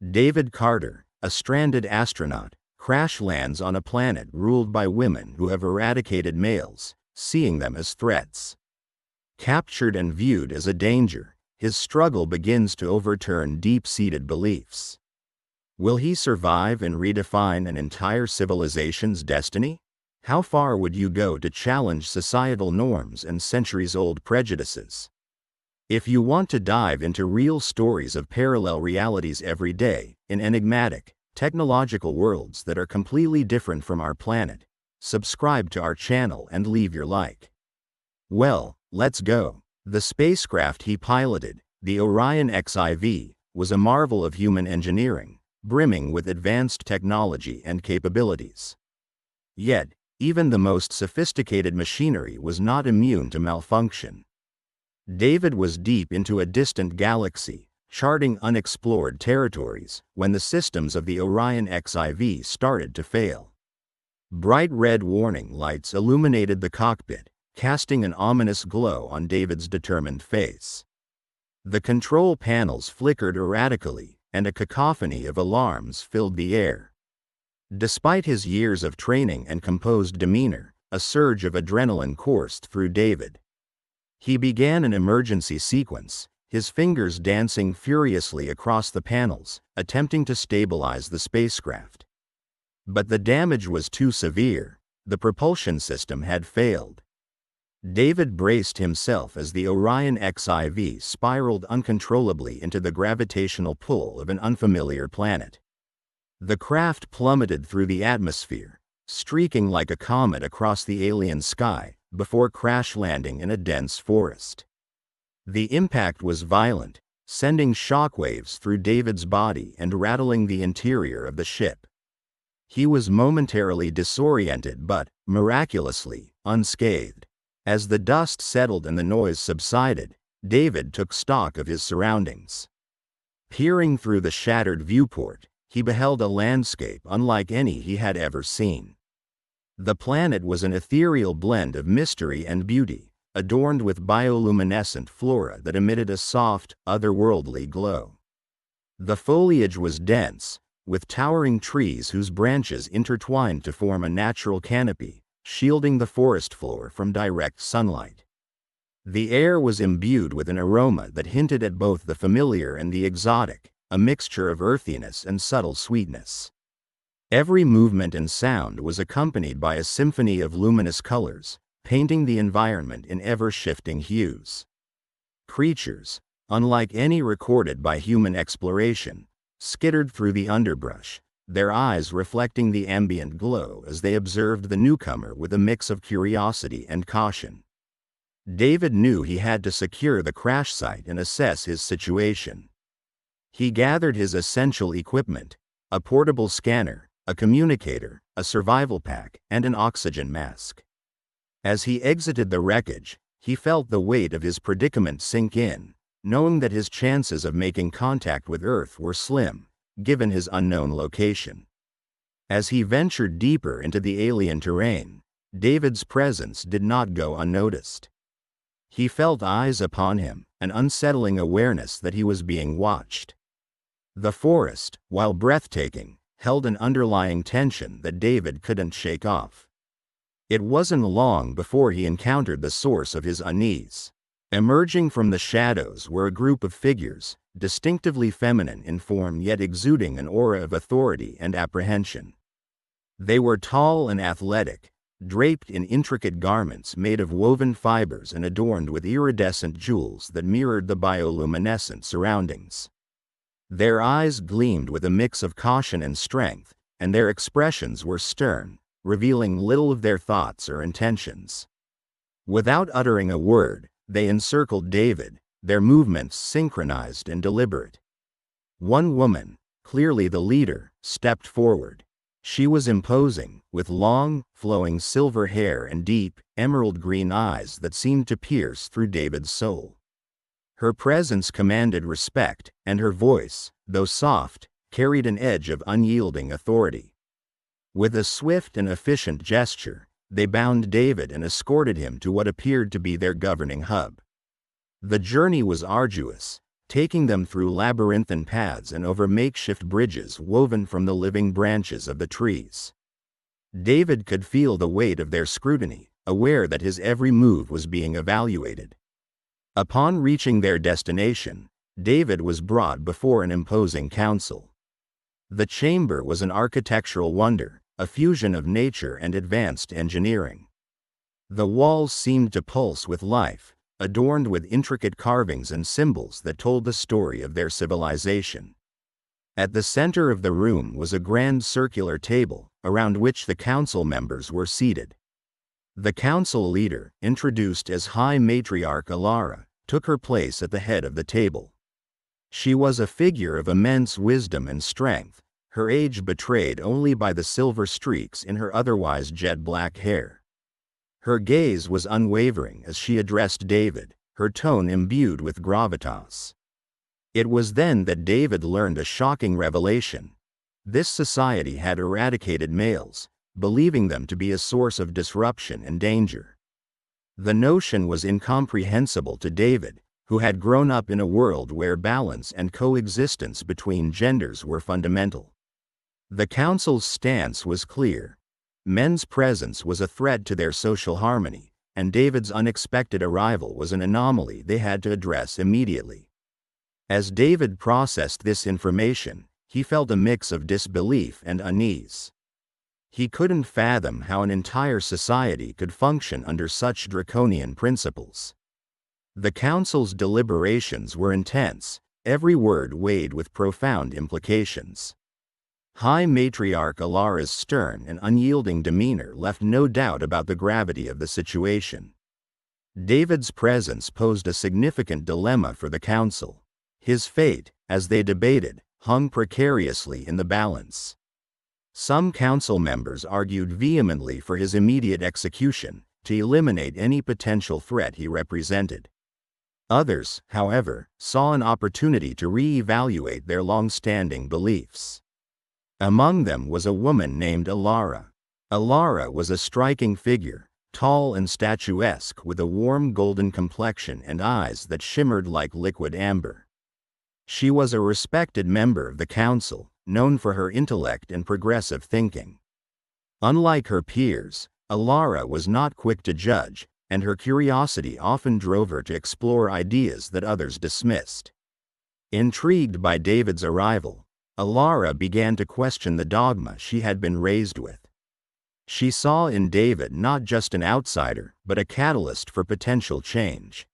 David Carter, a stranded astronaut, crash lands on a planet ruled by women who have eradicated males, seeing them as threats. Captured and viewed as a danger, his struggle begins to overturn deep-seated beliefs. Will he survive and redefine an entire civilization's destiny? How far would you go to challenge societal norms and centuries-old prejudices? If you want to dive into real stories of parallel realities every day, in enigmatic, technological worlds that are completely different from our planet, subscribe to our channel and leave your like. Well, let's go. The spacecraft he piloted, the Orion XIV, was a marvel of human engineering, brimming with advanced technology and capabilities. Yet, even the most sophisticated machinery was not immune to malfunction. David was deep into a distant galaxy, charting unexplored territories, when the systems of the Orion XIV started to fail. Bright red warning lights illuminated the cockpit, casting an ominous glow on David's determined face. The control panels flickered erratically, and a cacophony of alarms filled the air. Despite his years of training and composed demeanor, a surge of adrenaline coursed through David. He began an emergency sequence, his fingers dancing furiously across the panels, attempting to stabilize the spacecraft. But the damage was too severe. The propulsion system had failed. David braced himself as the Orion XIV spiraled uncontrollably into the gravitational pull of an unfamiliar planet. The craft plummeted through the atmosphere, streaking like a comet across the alien sky, before crash landing in a dense forest. The impact was violent, sending shockwaves through David's body and rattling the interior of the ship. He was momentarily disoriented but, miraculously, unscathed. As the dust settled and the noise subsided, David took stock of his surroundings. Peering through the shattered viewport, he beheld a landscape unlike any he had ever seen. The planet was an ethereal blend of mystery and beauty, adorned with bioluminescent flora that emitted a soft, otherworldly glow. The foliage was dense, with towering trees whose branches intertwined to form a natural canopy, shielding the forest floor from direct sunlight. The air was imbued with an aroma that hinted at both the familiar and the exotic, a mixture of earthiness and subtle sweetness. Every movement and sound was accompanied by a symphony of luminous colors, painting the environment in ever-shifting hues. Creatures, unlike any recorded by human exploration, skittered through the underbrush, their eyes reflecting the ambient glow as they observed the newcomer with a mix of curiosity and caution. David knew he had to secure the crash site and assess his situation. He gathered his essential equipment, a portable scanner, a communicator, a survival pack, and an oxygen mask. As he exited the wreckage, he felt the weight of his predicament sink in, knowing that his chances of making contact with Earth were slim, given his unknown location. As he ventured deeper into the alien terrain, David's presence did not go unnoticed. He felt eyes upon him, an unsettling awareness that he was being watched. The forest, while breathtaking, held an underlying tension that David couldn't shake off. It wasn't long before he encountered the source of his unease. Emerging from the shadows were a group of figures, distinctively feminine in form yet exuding an aura of authority and apprehension. They were tall and athletic, draped in intricate garments made of woven fibers and adorned with iridescent jewels that mirrored the bioluminescent surroundings. Their eyes gleamed with a mix of caution and strength, and their expressions were stern, revealing little of their thoughts or intentions. Without uttering a word, they encircled David, their movements synchronized and deliberate. One woman, clearly the leader, stepped forward. She was imposing, with long, flowing silver hair and deep, emerald-green eyes that seemed to pierce through David's soul. Her presence commanded respect, and her voice, though soft, carried an edge of unyielding authority. With a swift and efficient gesture, they bound David and escorted him to what appeared to be their governing hub. The journey was arduous, taking them through labyrinthine paths and over makeshift bridges woven from the living branches of the trees. David could feel the weight of their scrutiny, aware that his every move was being evaluated. Upon reaching their destination, David was brought before an imposing council. The chamber was an architectural wonder, a fusion of nature and advanced engineering. The walls seemed to pulse with life, adorned with intricate carvings and symbols that told the story of their civilization. At the center of the room was a grand circular table, around which the council members were seated. The council leader, introduced as High Matriarch Alara, took her place at the head of the table. She was a figure of immense wisdom and strength, her age betrayed only by the silver streaks in her otherwise jet-black hair. Her gaze was unwavering as she addressed David, her tone imbued with gravitas. It was then that David learned a shocking revelation. This society had eradicated males, believing them to be a source of disruption and danger. The notion was incomprehensible to David, who had grown up in a world where balance and coexistence between genders were fundamental. The council's stance was clear. Men's presence was a threat to their social harmony, and David's unexpected arrival was an anomaly they had to address immediately. As David processed this information, he felt a mix of disbelief and unease. He couldn't fathom how an entire society could function under such draconian principles. The council's deliberations were intense, every word weighed with profound implications. High Matriarch Alara's stern and unyielding demeanor left no doubt about the gravity of the situation. David's presence posed a significant dilemma for the council. His fate, as they debated, hung precariously in the balance. Some council members argued vehemently for his immediate execution, to eliminate any potential threat he represented. Others, however, saw an opportunity to re-evaluate their long-standing beliefs. Among them was a woman named Alara. Alara was a striking figure, tall and statuesque with a warm golden complexion and eyes that shimmered like liquid amber. She was a respected member of the council, known for her intellect and progressive thinking. Unlike her peers, Alara was not quick to judge, and her curiosity often drove her to explore ideas that others dismissed. Intrigued by David's arrival, Alara began to question the dogma she had been raised with. She saw in David not just an outsider, but a catalyst for potential change.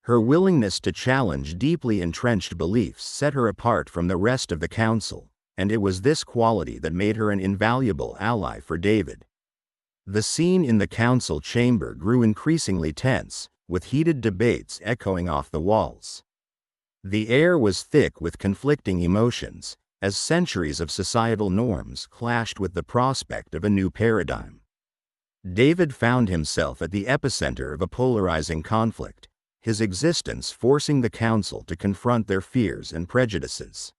Her willingness to challenge deeply entrenched beliefs set her apart from the rest of the council, and it was this quality that made her an invaluable ally for David. The scene in the council chamber grew increasingly tense, with heated debates echoing off the walls. The air was thick with conflicting emotions, as centuries of societal norms clashed with the prospect of a new paradigm. David found himself at the epicenter of a polarizing conflict, his existence forcing the council to confront their fears and prejudices.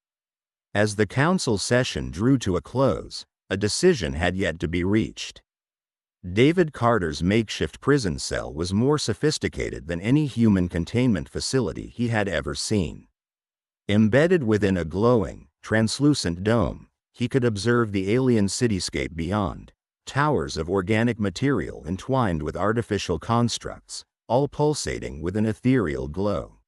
As the council session drew to a close, a decision had yet to be reached. David Carter's makeshift prison cell was more sophisticated than any human containment facility he had ever seen. Embedded within a glowing, translucent dome, he could observe the alien cityscape beyond, towers of organic material entwined with artificial constructs, all pulsating with an ethereal glow.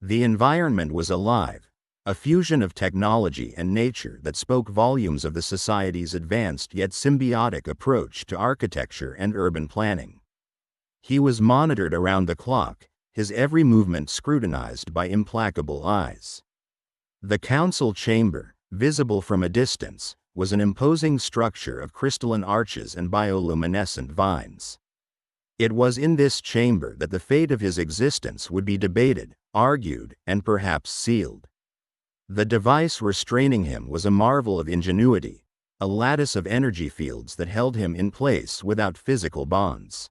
The environment was alive, a fusion of technology and nature that spoke volumes of the society's advanced yet symbiotic approach to architecture and urban planning. He was monitored around the clock, his every movement scrutinized by implacable eyes. The council chamber, visible from a distance, was an imposing structure of crystalline arches and bioluminescent vines. It was in this chamber that the fate of his existence would be debated, argued, and perhaps sealed. The device restraining him was a marvel of ingenuity, a lattice of energy fields that held him in place without physical bonds.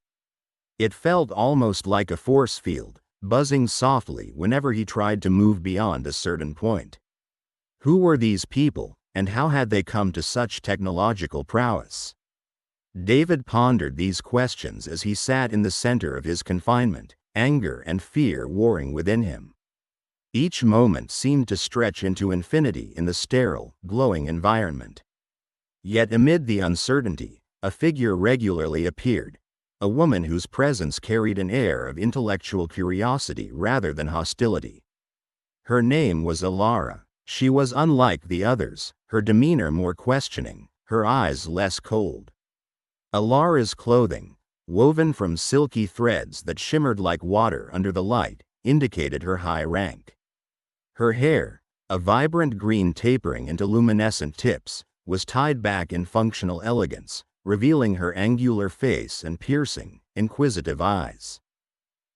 It felt almost like a force field, buzzing softly whenever he tried to move beyond a certain point. Who were these people, and how had they come to such technological prowess? David pondered these questions as he sat in the center of his confinement, anger and fear warring within him. Each moment seemed to stretch into infinity in the sterile, glowing environment. Yet amid the uncertainty, a figure regularly appeared, a woman whose presence carried an air of intellectual curiosity rather than hostility. Her name was Alara. She was unlike the others, her demeanor more questioning, her eyes less cold. Alara's clothing, woven from silky threads that shimmered like water under the light, indicated her high rank. Her hair, a vibrant green tapering into luminescent tips, was tied back in functional elegance, revealing her angular face and piercing, inquisitive eyes.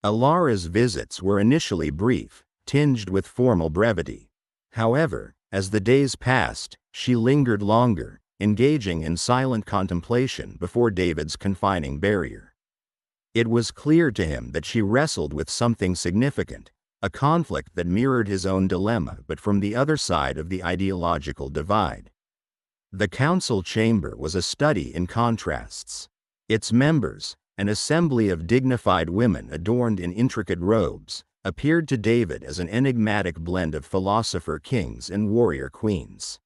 Alara's visits were initially brief, tinged with formal brevity. However, as the days passed, she lingered longer, engaging in silent contemplation before David's confining barrier. It was clear to him that she wrestled with something significant, a conflict that mirrored his own dilemma but from the other side of the ideological divide. The council chamber was a study in contrasts. Its members, an assembly of dignified women adorned in intricate robes, appeared to David as an enigmatic blend of philosopher kings and warrior queens.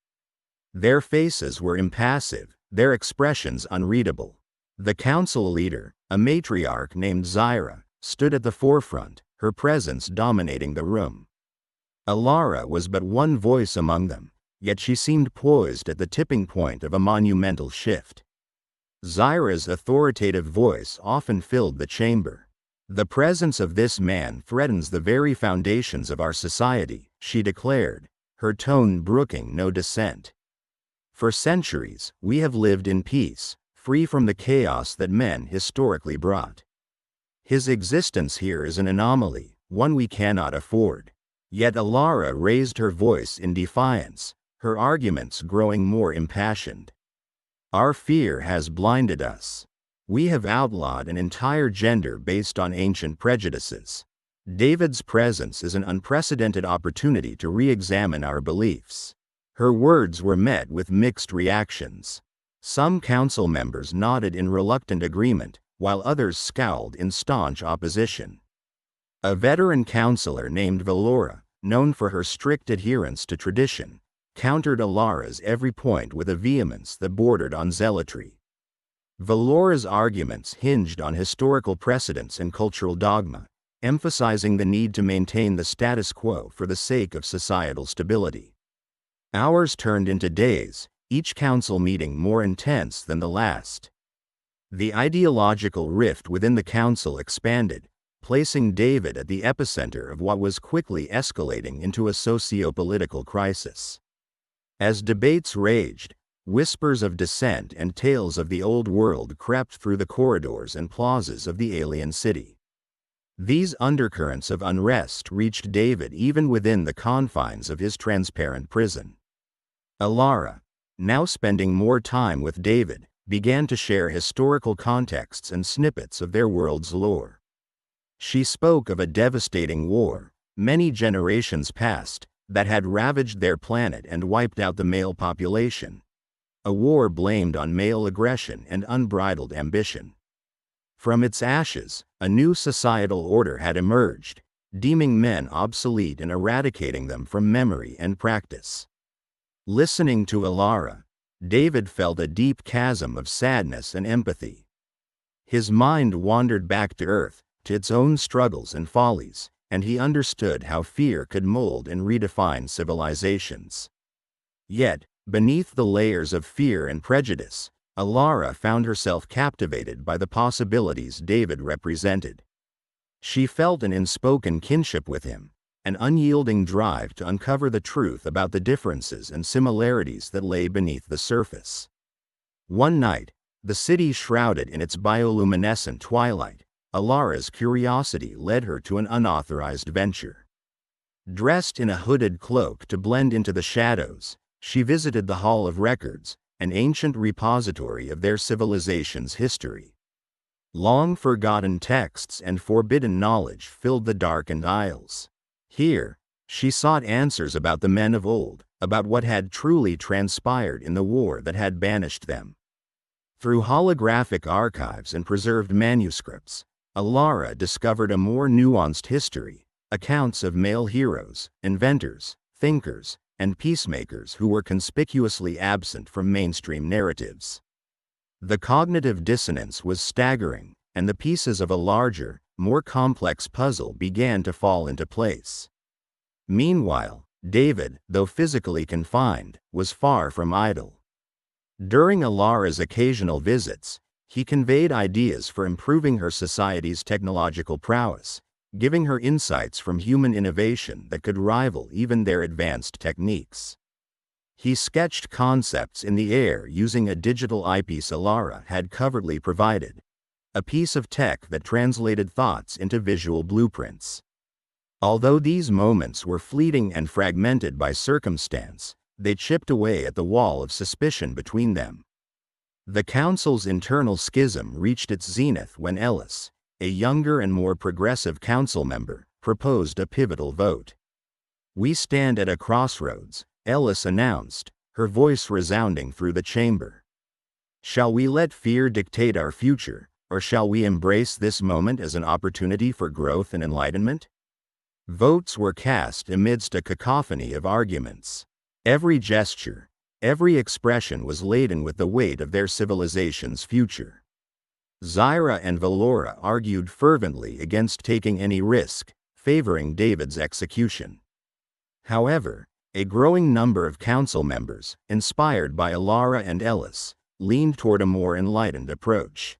Their faces were impassive, their expressions unreadable. The council leader, a matriarch named Zyra, stood at the forefront, her presence dominating the room. Alara was but one voice among them, yet she seemed poised at the tipping point of a monumental shift. Zyra's authoritative voice often filled the chamber. "The presence of this man threatens the very foundations of our society," she declared, her tone brooking no dissent. "For centuries, we have lived in peace, free from the chaos that men historically brought. His existence here is an anomaly, one we cannot afford." Yet Alara raised her voice in defiance, her arguments growing more impassioned. "Our fear has blinded us. We have outlawed an entire gender based on ancient prejudices. David's presence is an unprecedented opportunity to re-examine our beliefs." Her words were met with mixed reactions. Some council members nodded in reluctant agreement, while others scowled in staunch opposition. A veteran counselor named Valora, known for her strict adherence to tradition, countered Alara's every point with a vehemence that bordered on zealotry. Valora's arguments hinged on historical precedents and cultural dogma, emphasizing the need to maintain the status quo for the sake of societal stability. Hours turned into days, each council meeting more intense than the last. The ideological rift within the council expanded, placing David at the epicenter of what was quickly escalating into a socio-political crisis. As debates raged, whispers of dissent and tales of the old world crept through the corridors and plazas of the alien city. These undercurrents of unrest reached David even within the confines of his transparent prison. Alara, now spending more time with David, began to share historical contexts and snippets of their world's lore. She spoke of a devastating war, many generations past, that had ravaged their planet and wiped out the male population. A war blamed on male aggression and unbridled ambition. From its ashes, a new societal order had emerged, deeming men obsolete and eradicating them from memory and practice. Listening to Alara, David felt a deep chasm of sadness and empathy. His mind wandered back to Earth, to its own struggles and follies, and he understood how fear could mold and redefine civilizations. Yet, beneath the layers of fear and prejudice, Alara found herself captivated by the possibilities David represented. She felt an unspoken kinship with him, an unyielding drive to uncover the truth about the differences and similarities that lay beneath the surface. One night, the city shrouded in its bioluminescent twilight, Alara's curiosity led her to an unauthorized venture. Dressed in a hooded cloak to blend into the shadows, she visited the Hall of Records, an ancient repository of their civilization's history. Long-forgotten texts and forbidden knowledge filled the darkened aisles. Here, she sought answers about the men of old, about what had truly transpired in the war that had banished them. Through holographic archives and preserved manuscripts, Alara discovered a more nuanced history, accounts of male heroes, inventors, thinkers, and peacemakers who were conspicuously absent from mainstream narratives. The cognitive dissonance was staggering, and the pieces of a larger, more complex puzzle began to fall into place. Meanwhile, David, though physically confined, was far from idle. During Alara's occasional visits, he conveyed ideas for improving her society's technological prowess, giving her insights from human innovation that could rival even their advanced techniques. He sketched concepts in the air using a digital eyepiece Alara had covertly provided, a piece of tech that translated thoughts into visual blueprints. Although these moments were fleeting and fragmented by circumstance, they chipped away at the wall of suspicion between them. The Council's internal schism reached its zenith when Ellis, a younger and more progressive council member, proposed a pivotal vote. "We stand at a crossroads," Ellis announced, her voice resounding through the chamber. "Shall we let fear dictate our future, or shall we embrace this moment as an opportunity for growth and enlightenment?" Votes were cast amidst a cacophony of arguments. Every gesture, every expression was laden with the weight of their civilization's future. Zyra and Valora argued fervently against taking any risk, favoring David's execution. However, a growing number of council members, inspired by Alara and Ellis, leaned toward a more enlightened approach.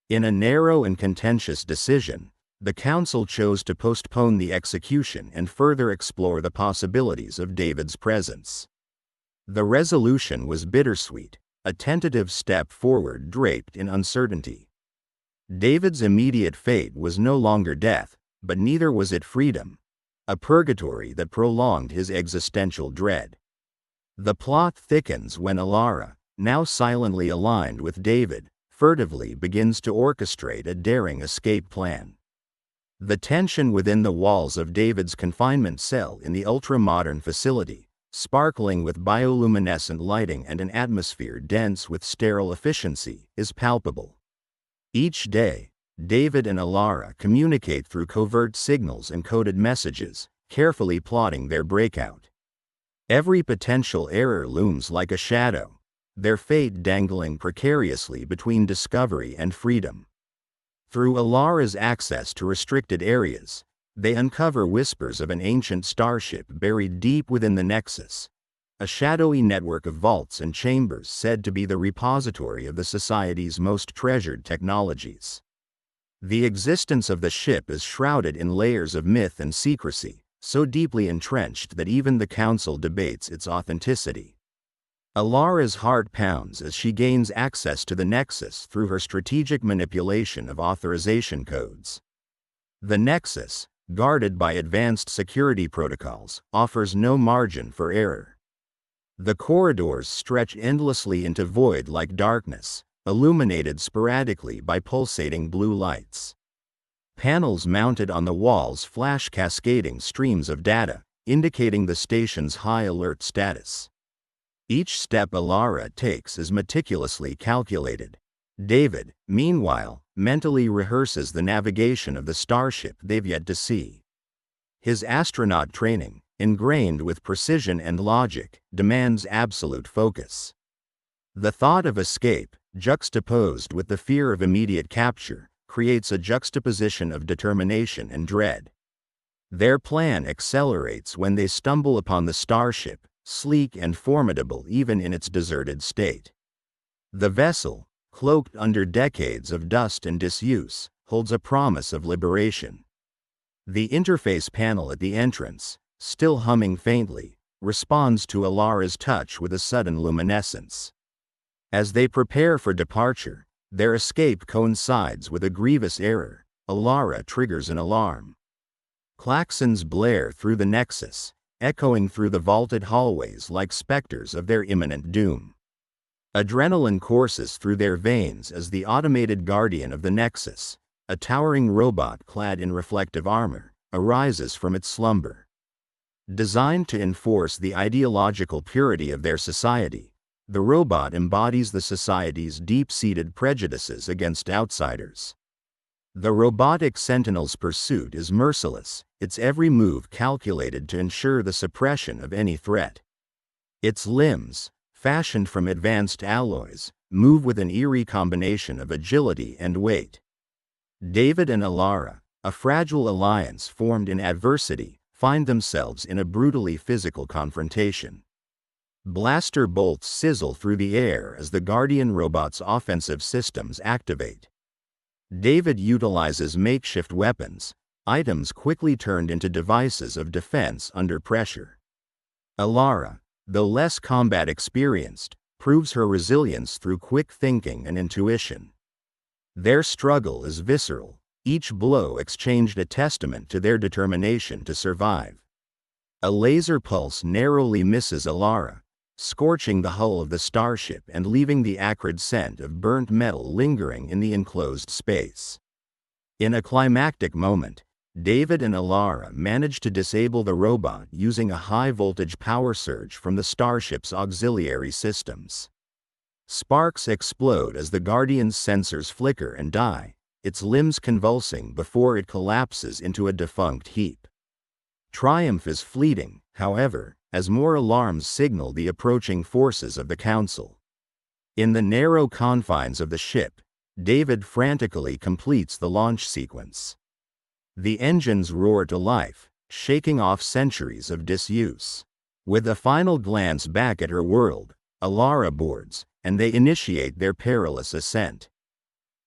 In a narrow and contentious decision, the council chose to postpone the execution and further explore the possibilities of David's presence. The resolution was bittersweet, a tentative step forward draped in uncertainty. David's immediate fate was no longer death, but neither was it freedom, a purgatory that prolonged his existential dread. The plot thickens when Alara, now silently aligned with David, furtively begins to orchestrate a daring escape plan. The tension within the walls of David's confinement cell in the ultra-modern facility, sparkling with bioluminescent lighting and an atmosphere dense with sterile efficiency, is palpable. Each day, David and Alara communicate through covert signals and coded messages, carefully plotting their breakout. Every potential error looms like a shadow, their fate dangling precariously between discovery and freedom. Through Alara's access to restricted areas, they uncover whispers of an ancient starship buried deep within the Nexus, a shadowy network of vaults and chambers said to be the repository of the society's most treasured technologies. The existence of the ship is shrouded in layers of myth and secrecy, so deeply entrenched that even the Council debates its authenticity. Alara's heart pounds as she gains access to the Nexus through her strategic manipulation of authorization codes. The Nexus, guarded by advanced security protocols, offers no margin for error. The corridors stretch endlessly into void like darkness, illuminated sporadically by pulsating blue lights. Panels mounted on the walls flash cascading streams of data, indicating the station's high alert status. Each step Alara takes is meticulously calculated. David, meanwhile, mentally rehearses the navigation of the starship they've yet to see. His astronaut training, ingrained with precision and logic, demands absolute focus. The thought of escape, juxtaposed with the fear of immediate capture, creates a juxtaposition of determination and dread. Their plan accelerates when they stumble upon the starship, sleek and formidable even in its deserted state. The vessel, cloaked under decades of dust and disuse, holds a promise of liberation. The interface panel at the entrance, still humming faintly, responds to Alara's touch with a sudden luminescence. As they prepare for departure, their escape coincides with a grievous error. Alara triggers an alarm. Klaxons blare through the Nexus, echoing through the vaulted hallways like specters of their imminent doom. Adrenaline courses through their veins as the automated guardian of the Nexus, a towering robot clad in reflective armor, arises from its slumber. Designed to enforce the ideological purity of their society, the robot embodies the society's deep-seated prejudices against outsiders. The robotic sentinel's pursuit is merciless, its every move calculated to ensure the suppression of any threat. Its limbs, fashioned from advanced alloys, move with an eerie combination of agility and weight. David and Alara, a fragile alliance formed in adversity, find themselves in a brutally physical confrontation. Blaster bolts sizzle through the air as the Guardian robot's offensive systems activate. David utilizes makeshift weapons, items quickly turned into devices of defense under pressure. Alara, though less combat experienced, proves her resilience through quick thinking and intuition. Their struggle is visceral, each blow exchanged a testament to their determination to survive. A laser pulse narrowly misses Alara, scorching the hull of the starship and leaving the acrid scent of burnt metal lingering in the enclosed space. In a climactic moment, David and Alara manage to disable the robot using a high-voltage power surge from the starship's auxiliary systems. Sparks explode as the Guardian's sensors flicker and die, its limbs convulsing before it collapses into a defunct heap. Triumph is fleeting, however, as more alarms signal the approaching forces of the Council. In the narrow confines of the ship, David frantically completes the launch sequence. The engines roar to life, shaking off centuries of disuse. With a final glance back at her world, Alara boards, and they initiate their perilous ascent.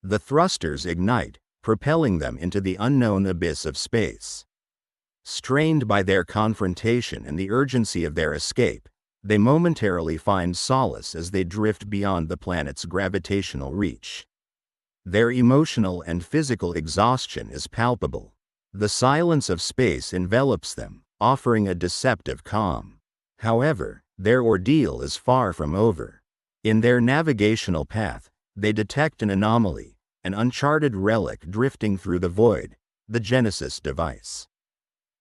The thrusters ignite, propelling them into the unknown abyss of space. Strained by their confrontation and the urgency of their escape, they momentarily find solace as they drift beyond the planet's gravitational reach. Their emotional and physical exhaustion is palpable. The silence of space envelops them, offering a deceptive calm. However, their ordeal is far from over. In their navigational path, they detect an anomaly, an uncharted relic drifting through the void, the Genesis device.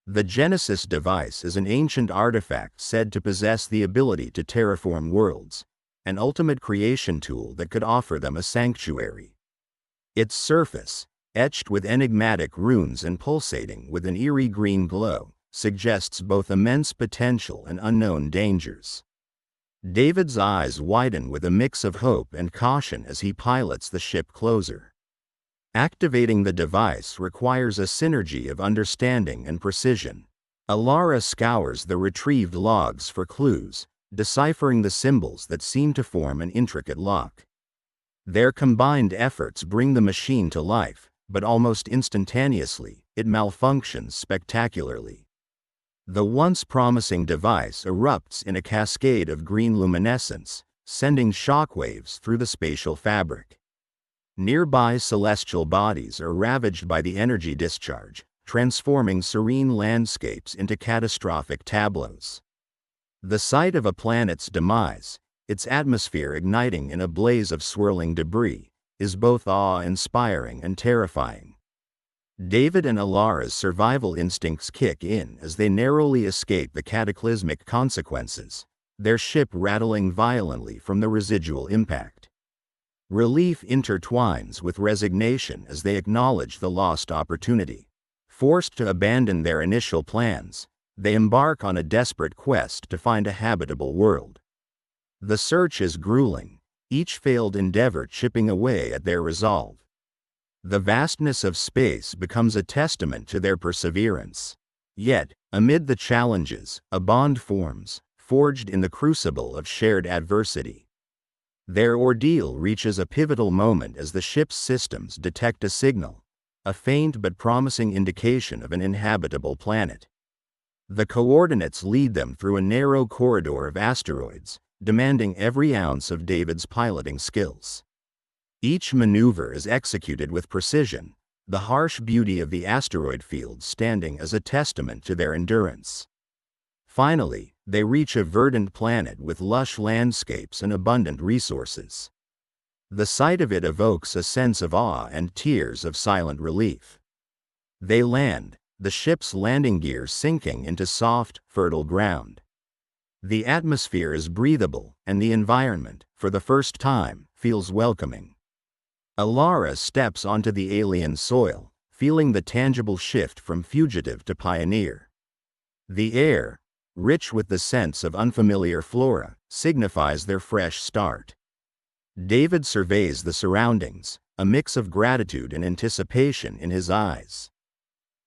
The Genesis device is an ancient artifact said to possess the ability to terraform worlds, an ultimate creation tool that could offer them a sanctuary. Its surface, etched with enigmatic runes and pulsating with an eerie green glow, suggests both immense potential and unknown dangers. David's eyes widen with a mix of hope and caution as he pilots the ship closer. Activating the device requires a synergy of understanding and precision. Alara scours the retrieved logs for clues, deciphering the symbols that seem to form an intricate lock. Their combined efforts bring the machine to life, but almost instantaneously, it malfunctions spectacularly. The once promising device erupts in a cascade of green luminescence, sending shockwaves through the spatial fabric. Nearby celestial bodies are ravaged by the energy discharge, transforming serene landscapes into catastrophic tableaus. The sight of a planet's demise, its atmosphere igniting in a blaze of swirling debris, is both awe-inspiring and terrifying. David and Alara's survival instincts kick in as they narrowly escape the cataclysmic consequences, their ship rattling violently from the residual impact. Relief intertwines with resignation as they acknowledge the lost opportunity. Forced to abandon their initial plans, they embark on a desperate quest to find a habitable world. The search is grueling, each failed endeavor chipping away at their resolve. The vastness of space becomes a testament to their perseverance. Yet, amid the challenges, a bond forms, forged in the crucible of shared adversity. Their ordeal reaches a pivotal moment as the ship's systems detect a signal, a faint but promising indication of an inhabitable planet. The coordinates lead them through a narrow corridor of asteroids, demanding every ounce of David's piloting skills. Each maneuver is executed with precision, the harsh beauty of the asteroid field standing as a testament to their endurance. Finally, they reach a verdant planet with lush landscapes and abundant resources. The sight of it evokes a sense of awe and tears of silent relief. They land, the ship's landing gear sinking into soft, fertile ground. The atmosphere is breathable, and the environment, for the first time, feels welcoming. Alara steps onto the alien soil, feeling the tangible shift from fugitive to pioneer. The air, rich with the scents of unfamiliar flora, signifies their fresh start. David surveys the surroundings, a mix of gratitude and anticipation in his eyes.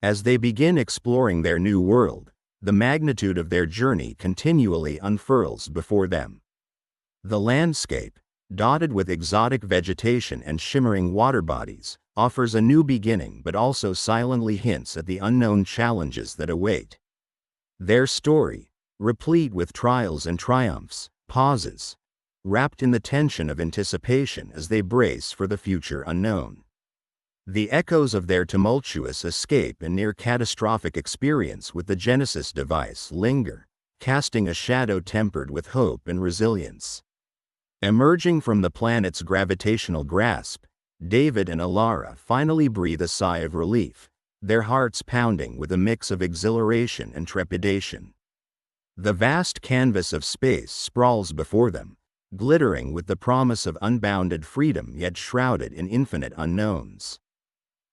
As they begin exploring their new world, the magnitude of their journey continually unfurls before them. The landscape, dotted with exotic vegetation and shimmering water bodies, offers a new beginning but also silently hints at the unknown challenges that await. Their story, replete with trials and triumphs, pauses, wrapped in the tension of anticipation as they brace for the future unknown. The echoes of their tumultuous escape and near-catastrophic experience with the Genesis device linger, casting a shadow tempered with hope and resilience. Emerging from the planet's gravitational grasp, David and Alara finally breathe a sigh of relief, their hearts pounding with a mix of exhilaration and trepidation. The vast canvas of space sprawls before them, glittering with the promise of unbounded freedom yet shrouded in infinite unknowns.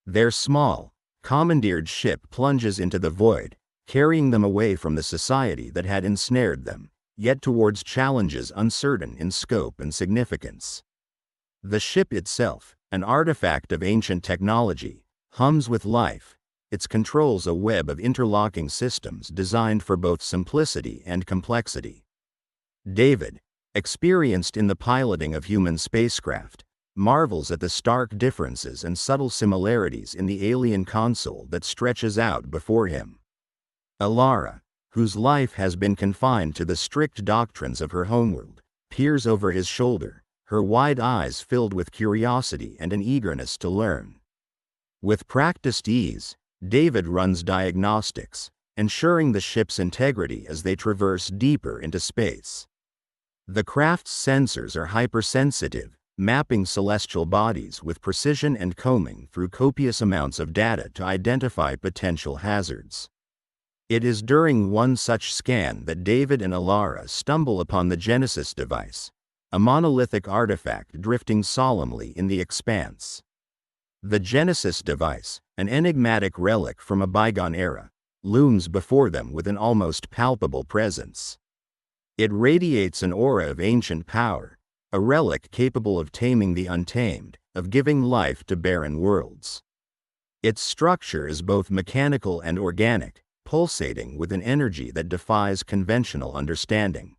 Their small, commandeered ship plunges into the void, carrying them away from the society that had ensnared them, yet towards challenges uncertain in scope and significance. The ship itself, an artifact of ancient technology, hums with life, its controls a web of interlocking systems designed for both simplicity and complexity. David, experienced in the piloting of human spacecraft, marvels at the stark differences and subtle similarities in the alien console that stretches out before him. Alara, whose life has been confined to the strict doctrines of her homeworld, peers over his shoulder, her wide eyes filled with curiosity and an eagerness to learn. With practiced ease, David runs diagnostics, ensuring the ship's integrity as they traverse deeper into space. The craft's sensors are hypersensitive, mapping celestial bodies with precision and combing through copious amounts of data to identify potential hazards. It is during one such scan that David and Alara stumble upon the Genesis device, a monolithic artifact drifting solemnly in the expanse. The Genesis device, an enigmatic relic from a bygone era, looms before them with an almost palpable presence. It radiates an aura of ancient power, a relic capable of taming the untamed, of giving life to barren worlds. Its structure is both mechanical and organic, pulsating with an energy that defies conventional understanding.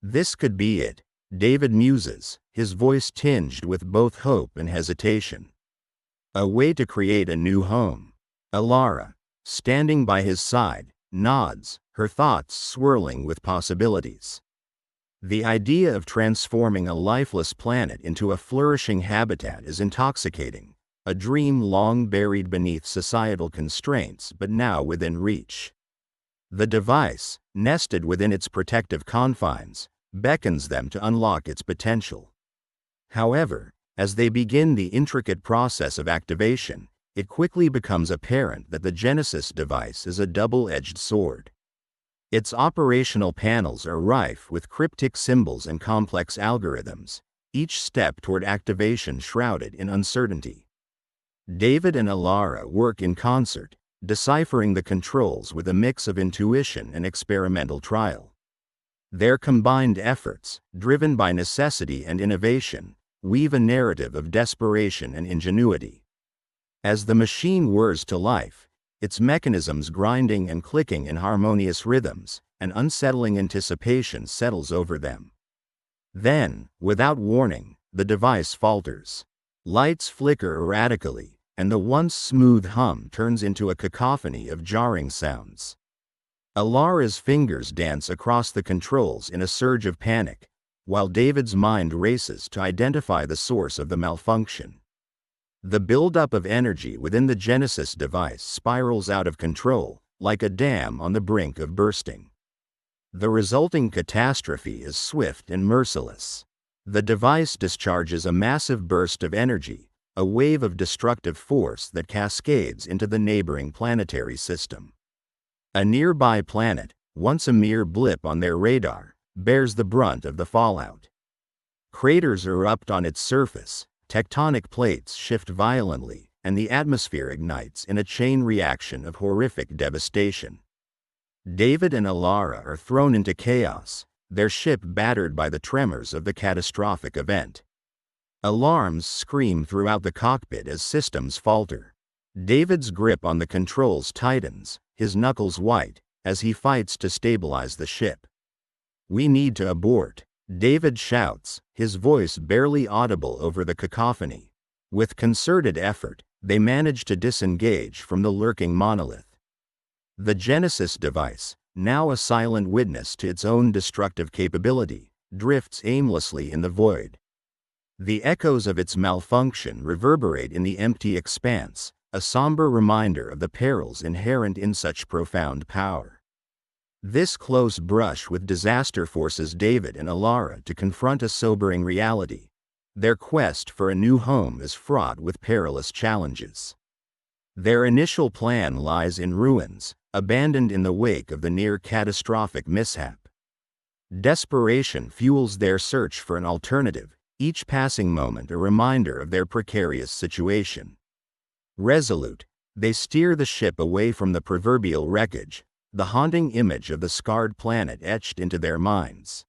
This could be it, David muses, his voice tinged with both hope and hesitation. A way to create a new home. Alara, standing by his side, nods, her thoughts swirling with possibilities. The idea of transforming a lifeless planet into a flourishing habitat is intoxicating, a dream long buried beneath societal constraints but now within reach. The device, nested within its protective confines, beckons them to unlock its potential. However, as they begin the intricate process of activation, it quickly becomes apparent that the Genesis device is a double-edged sword. Its operational panels are rife with cryptic symbols and complex algorithms, each step toward activation shrouded in uncertainty. David and Alara work in concert, deciphering the controls with a mix of intuition and experimental trial. Their combined efforts, driven by necessity and innovation, weave a narrative of desperation and ingenuity. As the machine whirs to life, its mechanisms grinding and clicking in harmonious rhythms, an unsettling anticipation settles over them. Then, without warning, the device falters. Lights flicker erratically, and the once smooth hum turns into a cacophony of jarring sounds. Alara's fingers dance across the controls in a surge of panic, while David's mind races to identify the source of the malfunction. The buildup of energy within the Genesis device spirals out of control, like a dam on the brink of bursting. The resulting catastrophe is swift and merciless. The device discharges a massive burst of energy, a wave of destructive force that cascades into the neighboring planetary system. A nearby planet, once a mere blip on their radar, bears the brunt of the fallout. Craters erupt on its surface, Tectonic plates shift violently, and the atmosphere ignites in a chain reaction of horrific devastation. David and Alara are thrown into chaos, their ship battered by the tremors of the catastrophic event. Alarms scream throughout the cockpit as systems falter. David's grip on the controls tightens, his knuckles white, as he fights to stabilize the ship. "We need to abort," David shouts, his voice barely audible over the cacophony. With concerted effort, they manage to disengage from the lurking monolith. The Genesis device, now a silent witness to its own destructive capability, drifts aimlessly in the void. The echoes of its malfunction reverberate in the empty expanse, a somber reminder of the perils inherent in such profound power. This close brush with disaster forces David and Alara to confront a sobering reality. Their quest for a new home is fraught with perilous challenges. Their initial plan lies in ruins, abandoned in the wake of the near-catastrophic mishap. Desperation fuels their search for an alternative, each passing moment a reminder of their precarious situation. Resolute, they steer the ship away from the proverbial wreckage, the haunting image of the scarred planet etched into their minds.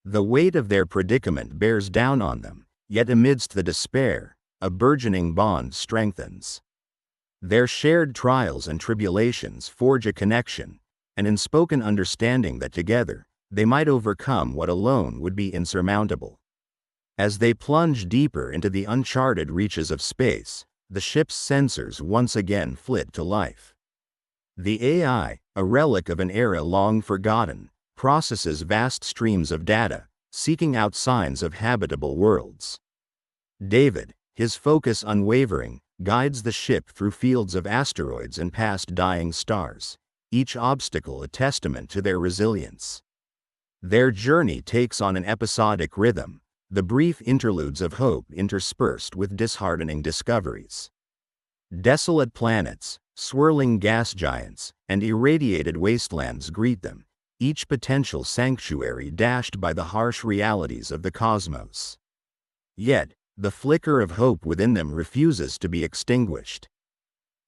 The weight of their predicament bears down on them, yet amidst the despair, a burgeoning bond strengthens. Their shared trials and tribulations forge a connection, an unspoken understanding that together, they might overcome what alone would be insurmountable. As they plunge deeper into the uncharted reaches of space, the ship's sensors once again flit to life. The AI, a relic of an era long forgotten, processes vast streams of data, seeking out signs of habitable worlds. David, his focus unwavering, guides the ship through fields of asteroids and past dying stars, each obstacle a testament to their resilience. Their journey takes on an episodic rhythm, the brief interludes of hope interspersed with disheartening discoveries. Desolate planets, swirling gas giants, and irradiated wastelands greet them, each potential sanctuary dashed by the harsh realities of the cosmos. Yet, the flicker of hope within them refuses to be extinguished.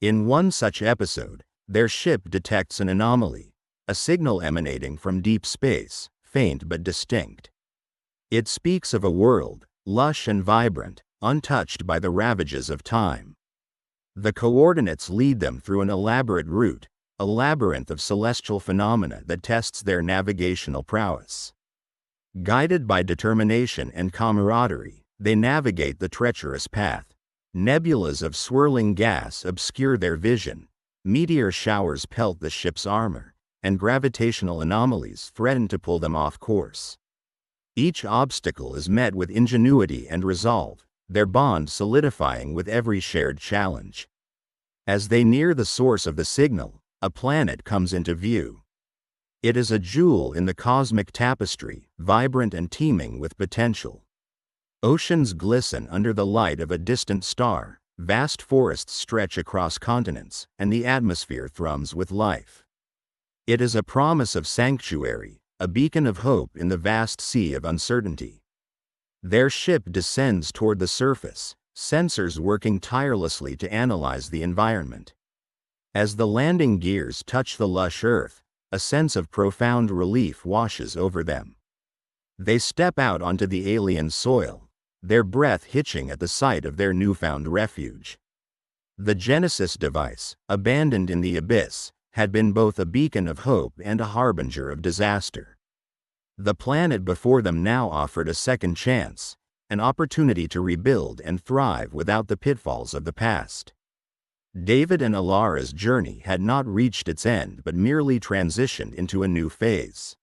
In one such episode, their ship detects an anomaly, a signal emanating from deep space, faint but distinct. It speaks of a world, lush and vibrant, untouched by the ravages of time. The coordinates lead them through an elaborate route, a labyrinth of celestial phenomena that tests their navigational prowess. Guided by determination and camaraderie, they navigate the treacherous path. Nebulas of swirling gas obscure their vision, meteor showers pelt the ship's armor, and gravitational anomalies threaten to pull them off course. Each obstacle is met with ingenuity and resolve, their bond solidifying with every shared challenge. As they near the source of the signal, a planet comes into view. It is a jewel in the cosmic tapestry, vibrant and teeming with potential. Oceans glisten under the light of a distant star, vast forests stretch across continents, and the atmosphere thrums with life. It is a promise of sanctuary, a beacon of hope in the vast sea of uncertainty. Their ship descends toward the surface, sensors working tirelessly to analyze the environment. As the landing gears touch the lush earth, a sense of profound relief washes over them. They step out onto the alien soil, their breath hitching at the sight of their newfound refuge. The Genesis device, abandoned in the abyss, had been both a beacon of hope and a harbinger of disaster. The planet before them now offered a second chance, an opportunity to rebuild and thrive without the pitfalls of the past. David and Alara's journey had not reached its end but merely transitioned into a new phase.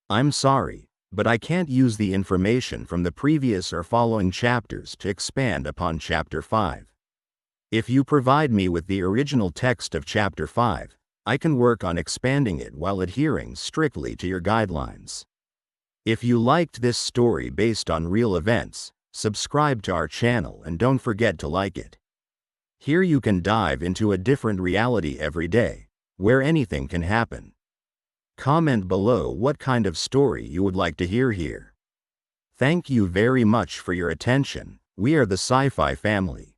"I'm sorry, but I can't use the information from the previous or following chapters to expand upon Chapter 5. If you provide me with the original text of Chapter 5, I can work on expanding it while adhering strictly to your guidelines. If you liked this story based on real events, subscribe to our channel and don't forget to like it. Here you can dive into a different reality every day, where anything can happen. Comment below what kind of story you would like to hear here. Thank you very much for your attention. We are the Sci-Fi family.